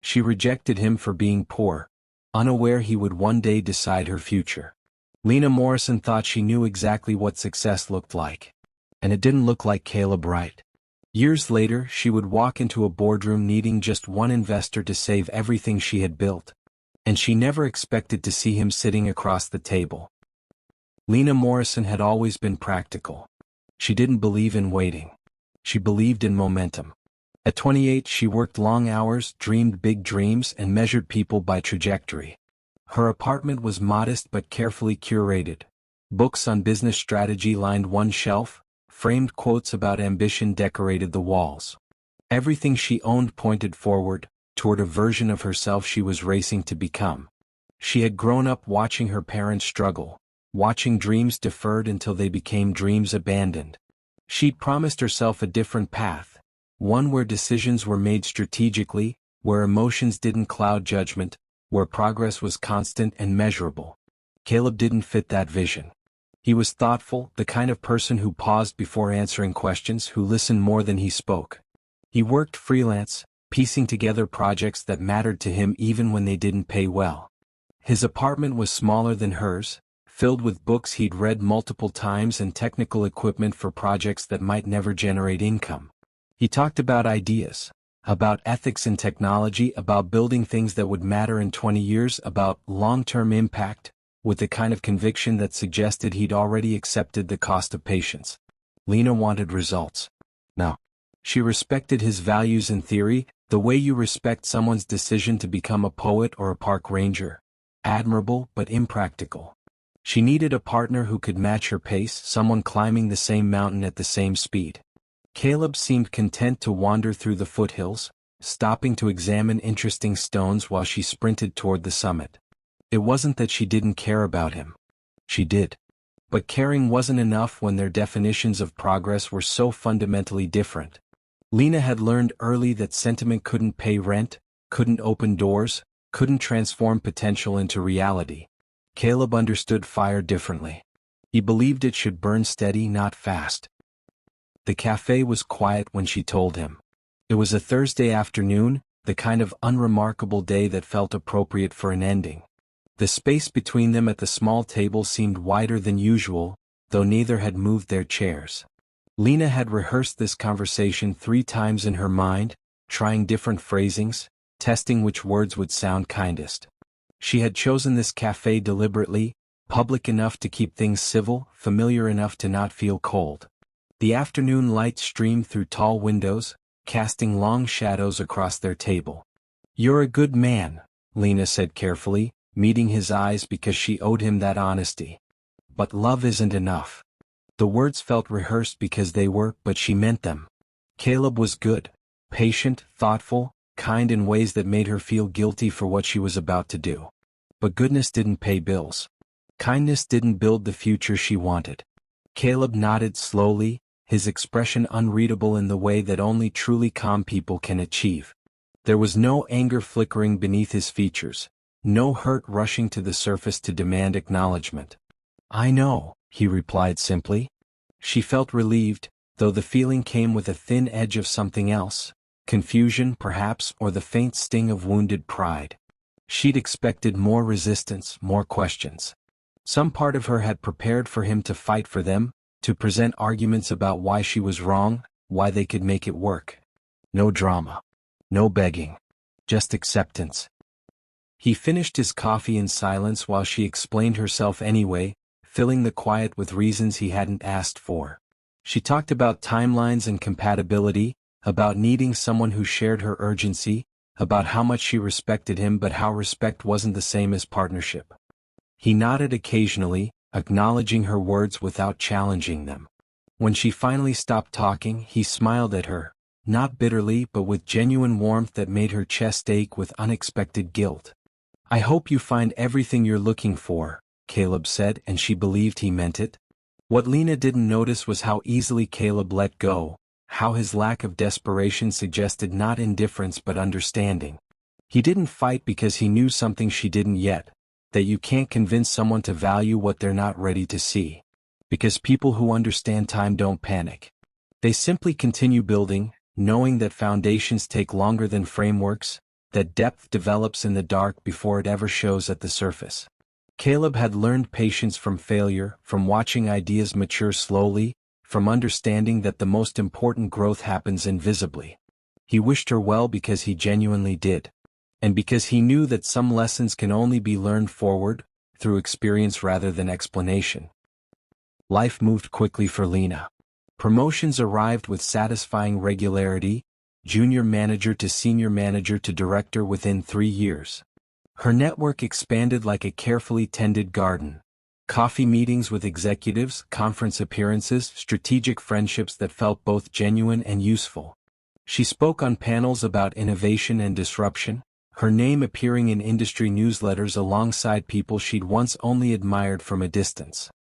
She rejected him for being poor, unaware he would one day decide her future. Lena Morrison thought she knew exactly what success looked like. And it didn't look like Caleb Wright. Years later, she would walk into a boardroom needing just one investor to save everything she had built. And she never expected to see him sitting across the table. Lena Morrison had always been practical. She didn't believe in waiting. She believed in momentum. At 28, she worked long hours, dreamed big dreams, and measured people by trajectory. Her apartment was modest but carefully curated. Books on business strategy lined one shelf, framed quotes about ambition decorated the walls. Everything she owned pointed forward, toward a version of herself she was racing to become. She had grown up watching her parents struggle, watching dreams deferred until they became dreams abandoned. She'd promised herself a different path, one where decisions were made strategically, where emotions didn't cloud judgment, where progress was constant and measurable. Caleb didn't fit that vision. He was thoughtful, the kind of person who paused before answering questions, who listened more than he spoke. He worked freelance, piecing together projects that mattered to him even when they didn't pay well. His apartment was smaller than hers, filled with books he'd read multiple times and technical equipment for projects that might never generate income. He talked about ideas, about ethics in technology, about building things that would matter in 20 years, about long-term impact, with the kind of conviction that suggested he'd already accepted the cost of patience. Lena wanted results. No. She respected his values in theory, the way you respect someone's decision to become a poet or a park ranger. Admirable but impractical. She needed a partner who could match her pace, someone climbing the same mountain at the same speed. Caleb seemed content to wander through the foothills, stopping to examine interesting stones while she sprinted toward the summit. It wasn't that she didn't care about him. She did. But caring wasn't enough when their definitions of progress were so fundamentally different. Lena had learned early that sentiment couldn't pay rent, couldn't open doors, couldn't transform potential into reality. Caleb understood fire differently. He believed it should burn steady, not fast. The cafe was quiet when she told him. It was a Thursday afternoon, the kind of unremarkable day that felt appropriate for an ending. The space between them at the small table seemed wider than usual, though neither had moved their chairs. Lena had rehearsed this conversation 3 times in her mind, trying different phrasings, testing which words would sound kindest. She had chosen this cafe deliberately, public enough to keep things civil, familiar enough to not feel cold. The afternoon light streamed through tall windows, casting long shadows across their table. "You're a good man," Lena said carefully, meeting his eyes because she owed him that honesty. "But love isn't enough." The words felt rehearsed because they were, but she meant them. Caleb was good, patient, thoughtful, kind in ways that made her feel guilty for what she was about to do. But goodness didn't pay bills. Kindness didn't build the future she wanted. Caleb nodded slowly, his expression unreadable in the way that only truly calm people can achieve. There was no anger flickering beneath his features, no hurt rushing to the surface to demand acknowledgement. "I know," he replied simply. She felt relieved, though the feeling came with a thin edge of something else, confusion perhaps, or the faint sting of wounded pride. She'd expected more resistance, more questions. Some part of her had prepared for him to fight for them, to present arguments about why she was wrong, why they could make it work. No drama. No begging. Just acceptance. He finished his coffee in silence while she explained herself anyway, filling the quiet with reasons he hadn't asked for. She talked about timelines and compatibility, about needing someone who shared her urgency, about how much she respected him but how respect wasn't the same as partnership. He nodded occasionally, acknowledging her words without challenging them. When she finally stopped talking, he smiled at her, not bitterly but with genuine warmth that made her chest ache with unexpected guilt. "I hope you find everything you're looking for," Caleb said, and she believed he meant it. What Lena didn't notice was how easily Caleb let go, how his lack of desperation suggested not indifference but understanding. He didn't fight because he knew something she didn't yet, that you can't convince someone to value what they're not ready to see. Because people who understand time don't panic. They simply continue building, knowing that foundations take longer than frameworks, that depth develops in the dark before it ever shows at the surface. Caleb had learned patience from failure, from watching ideas mature slowly, from understanding that the most important growth happens invisibly. He wished her well because he genuinely did. And because he knew that some lessons can only be learned forward, through experience rather than explanation. Life moved quickly for Lena. Promotions arrived with satisfying regularity, junior manager to senior manager to director within 3 years. Her network expanded like a carefully tended garden. Coffee meetings with executives, conference appearances, strategic friendships that felt both genuine and useful. She spoke on panels about innovation and disruption, her name appearing in industry newsletters alongside people she'd once only admired from a distance.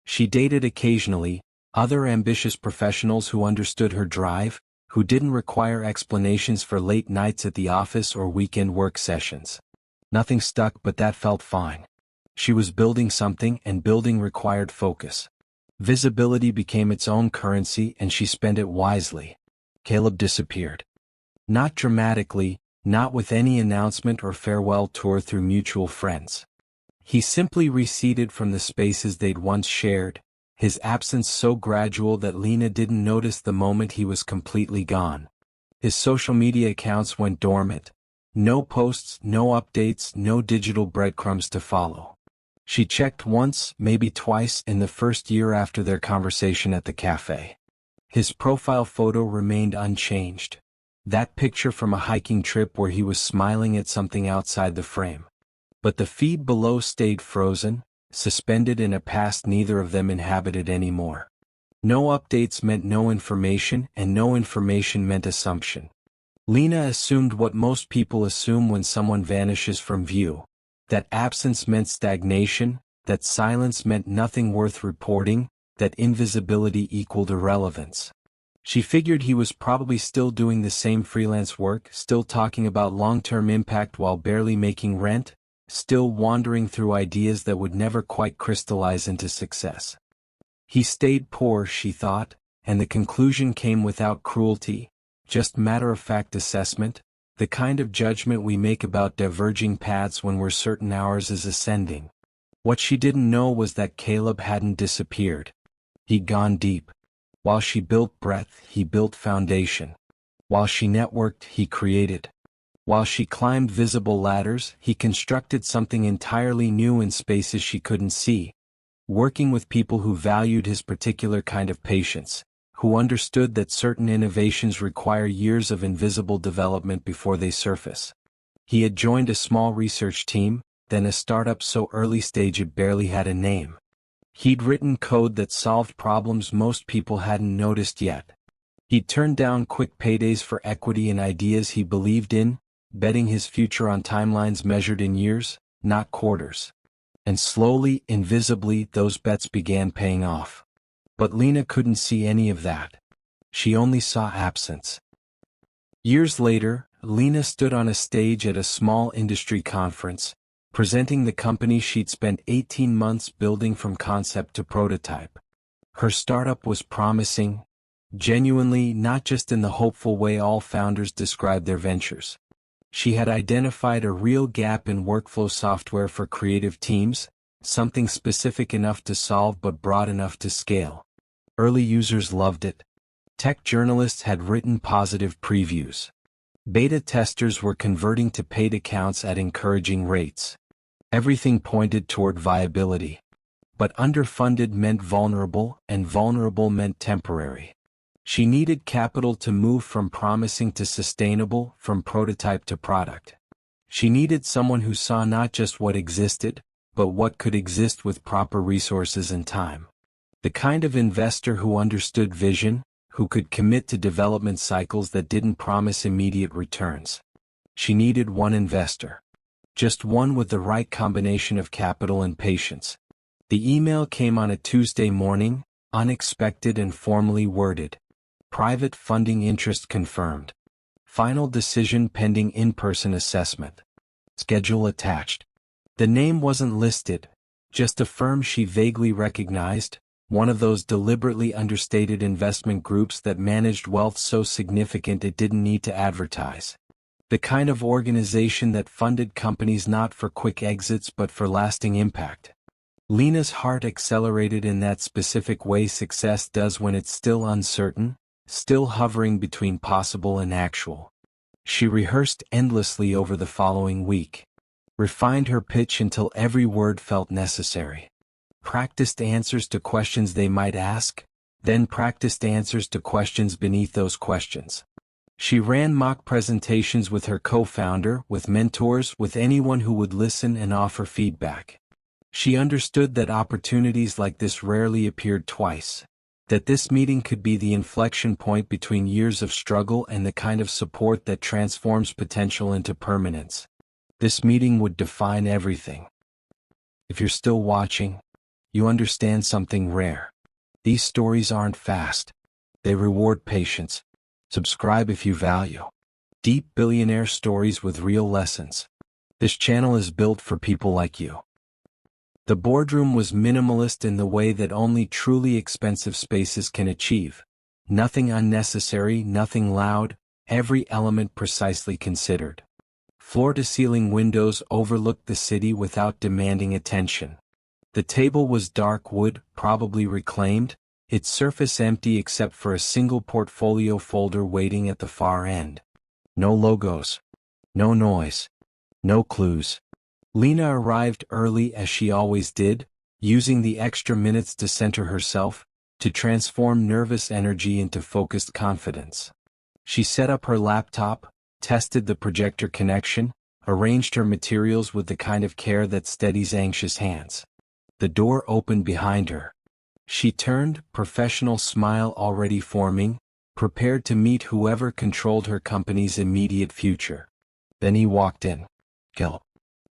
She dated occasionally, other ambitious professionals who understood her drive, who didn't require explanations for late nights at the office or weekend work sessions. Nothing stuck, but that felt fine. She was building something, and building required focus. Visibility became its own currency, and she spent it wisely. Caleb disappeared. Not dramatically, not with any announcement or farewell tour through mutual friends. He simply receded from the spaces they'd once shared, his absence so gradual that Lena didn't notice the moment he was completely gone. His social media accounts went dormant. No posts, no updates, no digital breadcrumbs to follow. She checked once, maybe twice, in the first year after their conversation at the cafe. His profile photo remained unchanged. That picture from a hiking trip where he was smiling at something outside the frame. But the feed below stayed frozen, suspended in a past neither of them inhabited anymore. No updates meant no information, and no information meant assumption. Lena assumed what most people assume when someone vanishes from view. That absence meant stagnation, that silence meant nothing worth reporting, that invisibility equaled irrelevance. She figured he was probably still doing the same freelance work, still talking about long-term impact while barely making rent, still wandering through ideas that would never quite crystallize into success. He stayed poor, she thought, and the conclusion came without cruelty, just matter-of-fact assessment, the kind of judgment we make about diverging paths when we're certain ours is ascending. What she didn't know was that Caleb hadn't disappeared. He'd gone deep. While she built breadth, he built foundation. While she networked, he created. While she climbed visible ladders, he constructed something entirely new in spaces she couldn't see. Working with people who valued his particular kind of patience, who understood that certain innovations require years of invisible development before they surface. He had joined a small research team, then a startup so early stage it barely had a name. He'd written code that solved problems most people hadn't noticed yet. He'd turned down quick paydays for equity in ideas he believed in, betting his future on timelines measured in years, not quarters. And slowly, invisibly, those bets began paying off. But Lena couldn't see any of that. She only saw absence. Years later, Lena stood on a stage at a small industry conference, presenting the company she'd spent 18 months building from concept to prototype. Her startup was promising, genuinely, not just in the hopeful way all founders describe their ventures. She had identified a real gap in workflow software for creative teams, something specific enough to solve but broad enough to scale. Early users loved it. Tech journalists had written positive previews. Beta testers were converting to paid accounts at encouraging rates. Everything pointed toward viability. But underfunded meant vulnerable, and vulnerable meant temporary. She needed capital to move from promising to sustainable, from prototype to product. She needed someone who saw not just what existed, but what could exist with proper resources and time. The kind of investor who understood vision, who could commit to development cycles that didn't promise immediate returns. She needed one investor. Just one with the right combination of capital and patience. The email came on a Tuesday morning, unexpected and formally worded. Private funding interest confirmed. Final decision pending in-person assessment. Schedule attached. The name wasn't listed, just a firm she vaguely recognized, one of those deliberately understated investment groups that managed wealth so significant it didn't need to advertise. The kind of organization that funded companies not for quick exits but for lasting impact. Lena's heart accelerated in that specific way success does when it's still uncertain, still hovering between possible and actual. She rehearsed endlessly over the following week. Refined her pitch until every word felt necessary. Practiced answers to questions they might ask, then practiced answers to questions beneath those questions. She ran mock presentations with her co-founder, with mentors, with anyone who would listen and offer feedback. She understood that opportunities like this rarely appeared twice, that this meeting could be the inflection point between years of struggle and the kind of support that transforms potential into permanence. This meeting would define everything. If you're still watching, you understand something rare. These stories aren't fast. They reward patience. Subscribe if you value deep billionaire stories with real lessons. This channel is built for people like you. The boardroom was minimalist in the way that only truly expensive spaces can achieve. Nothing unnecessary, nothing loud, every element precisely considered. Floor-to-ceiling windows overlooked the city without demanding attention. The table was dark wood, probably reclaimed, its surface empty except for a single portfolio folder waiting at the far end. No logos. No noise. No clues. Lena arrived early as she always did, using the extra minutes to center herself, to transform nervous energy into focused confidence. She set up her laptop, tested the projector connection, arranged her materials with the kind of care that steadies anxious hands. The door opened behind her. She turned, professional smile already forming, prepared to meet whoever controlled her company's immediate future. Then he walked in. Gil.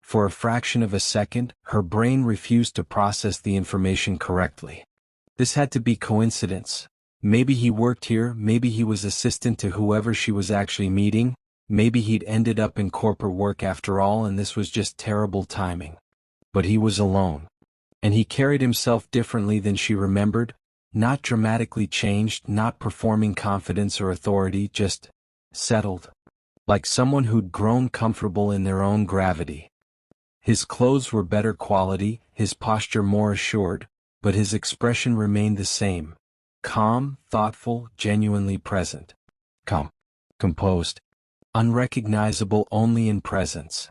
For a fraction of a second, her brain refused to process the information correctly. This had to be coincidence. Maybe he worked here, maybe he was assistant to whoever she was actually meeting, maybe he'd ended up in corporate work after all and this was just terrible timing. But he was alone. And he carried himself differently than she remembered, not dramatically changed, not performing confidence or authority, just settled. Like someone who'd grown comfortable in their own gravity. His clothes were better quality, his posture more assured, but his expression remained the same. Calm, thoughtful, genuinely present. Composed. Unrecognizable only in presence.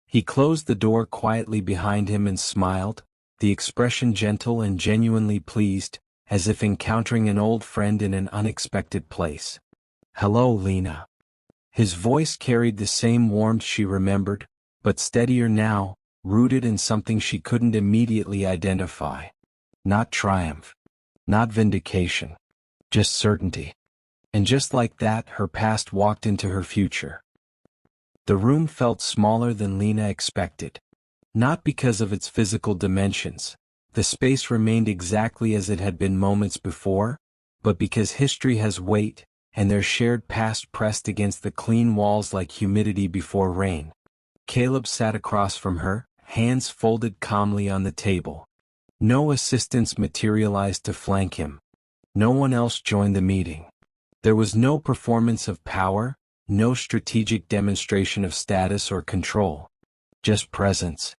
He closed the door quietly behind him and smiled, the expression gentle and genuinely pleased, as if encountering an old friend in an unexpected place. Hello, Lena. His voice carried the same warmth she remembered, but steadier now, rooted in something she couldn't immediately identify. Not triumph. Not vindication. Just certainty. And just like that, her past walked into her future. The room felt smaller than Lena expected. Not because of its physical dimensions. The space remained exactly as it had been moments before, but because history has weight, and their shared past pressed against the clean walls like humidity before rain. Caleb sat across from her, hands folded calmly on the table. No assistants materialized to flank him. No one else joined the meeting. There was no performance of power, no strategic demonstration of status or control. Just presence.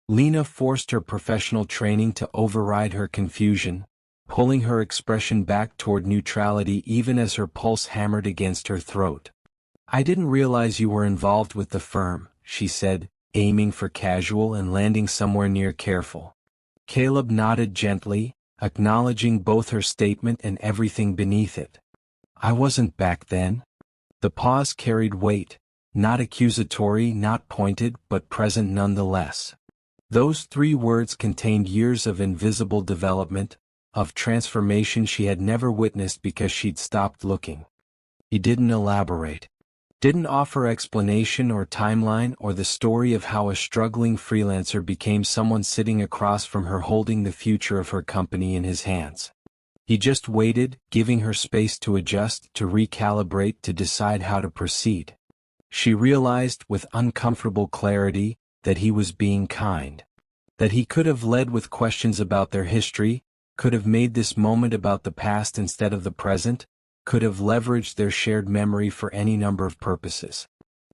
Lena forced her professional training to override her confusion, pulling her expression back toward neutrality even as her pulse hammered against her throat. I didn't realize you were involved with the firm, she said, aiming for casual and landing somewhere near careful. Caleb nodded gently, acknowledging both her statement and everything beneath it. I wasn't back then. The pause carried weight, not accusatory, not pointed, but present nonetheless. Those 3 words contained years of invisible development, of transformation she had never witnessed because she'd stopped looking. He didn't elaborate. Didn't offer explanation or timeline or the story of how a struggling freelancer became someone sitting across from her holding the future of her company in his hands. He just waited, giving her space to adjust, to recalibrate, to decide how to proceed. She realized with uncomfortable clarity that he was being kind. That he could have led with questions about their history, could have made this moment about the past instead of the present, could have leveraged their shared memory for any number of purposes.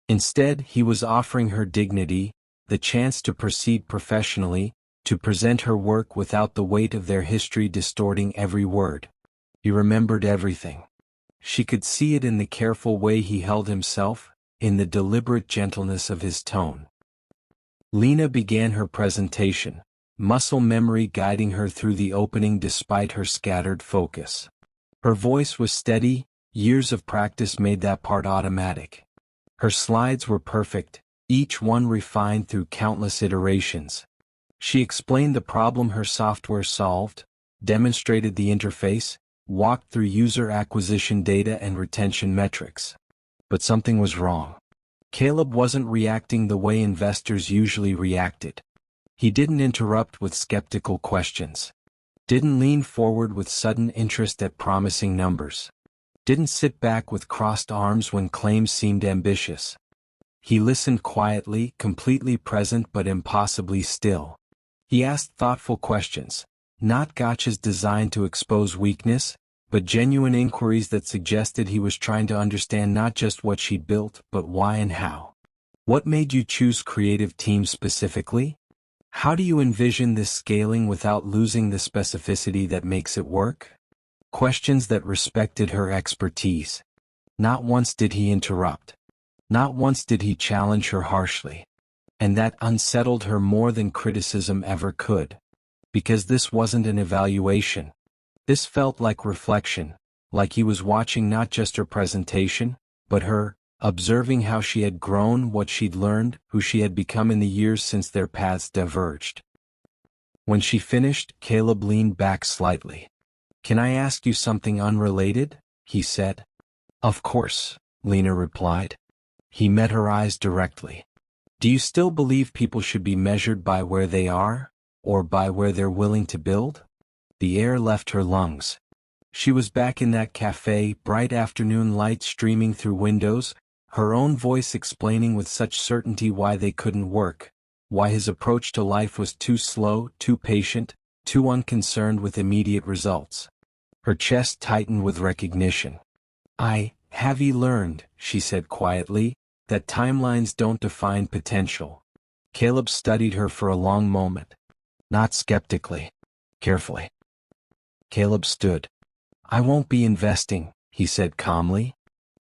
Instead, he was offering her dignity, the chance to proceed professionally, to present her work without the weight of their history distorting every word. He remembered everything. She could see it in the careful way he held himself, in the deliberate gentleness of his tone. Lena began her presentation, muscle memory guiding her through the opening despite her scattered focus. Her voice was steady, years of practice made that part automatic. Her slides were perfect, each one refined through countless iterations. She explained the problem her software solved, demonstrated the interface, walked through user acquisition data and retention metrics. But something was wrong. Caleb wasn't reacting the way investors usually reacted. He didn't interrupt with skeptical questions. Didn't lean forward with sudden interest at promising numbers. Didn't sit back with crossed arms when claims seemed ambitious. He listened quietly, completely present but impossibly still. He asked thoughtful questions, not gotchas designed to expose weakness, but genuine inquiries that suggested he was trying to understand not just what she built, but why and how. What made you choose creative teams specifically? How do you envision this scaling without losing the specificity that makes it work? Questions that respected her expertise. Not once did he interrupt. Not once did he challenge her harshly. And that unsettled her more than criticism ever could. Because this wasn't an evaluation. This felt like reflection, like he was watching not just her presentation, but her, observing how she had grown, what she'd learned, who she had become in the years since their paths diverged. When she finished, Caleb leaned back slightly. "Can I ask you something unrelated?" he said. "Of course," Lena replied. He met her eyes directly. "Do you still believe people should be measured by where they are, or by where they're willing to build?" The air left her lungs. She was back in that cafe, bright afternoon light streaming through windows, her own voice explaining with such certainty why they couldn't work, why his approach to life was too slow, too patient, too unconcerned with immediate results. Her chest tightened with recognition. "Have you learned," she said quietly, "that timelines don't define potential?" Caleb studied her for a long moment. Not skeptically. Carefully. Caleb stood. "I won't be investing," he said calmly.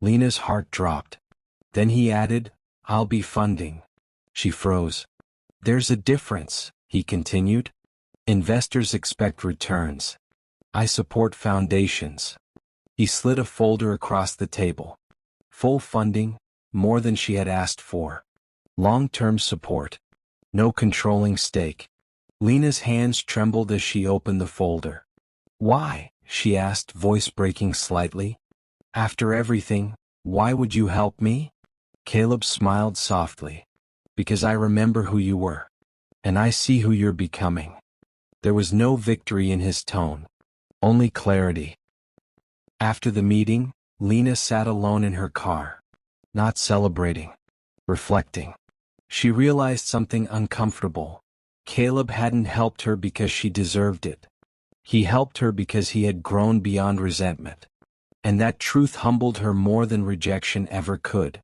Lena's heart dropped. Then he added, "I'll be funding." She froze. "There's a difference," he continued. "Investors expect returns. I support foundations." He slid a folder across the table. Full funding, more than she had asked for. Long-term support. No controlling stake. Lena's hands trembled as she opened the folder. "Why?" she asked, voice breaking slightly. "After everything, why would you help me?" Caleb smiled softly. "Because I remember who you were. And I see who you're becoming." There was no victory in his tone. Only clarity. After the meeting, Lena sat alone in her car. Not celebrating. Reflecting. She realized something uncomfortable. Caleb hadn't helped her because she deserved it. He helped her because he had grown beyond resentment. And that truth humbled her more than rejection ever could.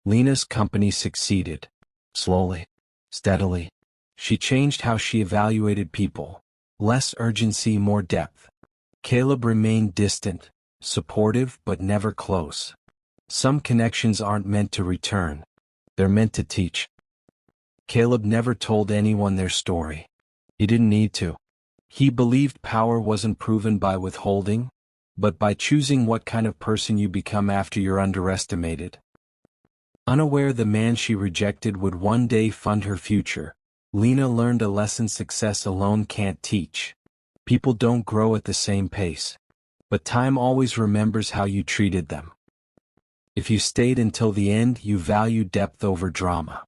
Lena's company succeeded. Slowly. Steadily. She changed how she evaluated people. Less urgency, more depth. Caleb remained distant, supportive but never close. Some connections aren't meant to return. They're meant to teach. Caleb never told anyone their story. He didn't need to. He believed power wasn't proven by withholding, but by choosing what kind of person you become after you're underestimated. Unaware the man she rejected would one day fund her future, Lena learned a lesson success alone can't teach. People don't grow at the same pace. But time always remembers how you treated them. If you stayed until the end, you value depth over drama.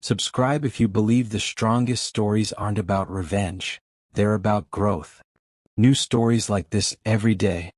Subscribe if you believe the strongest stories aren't about revenge. They're about growth. New stories like this every day.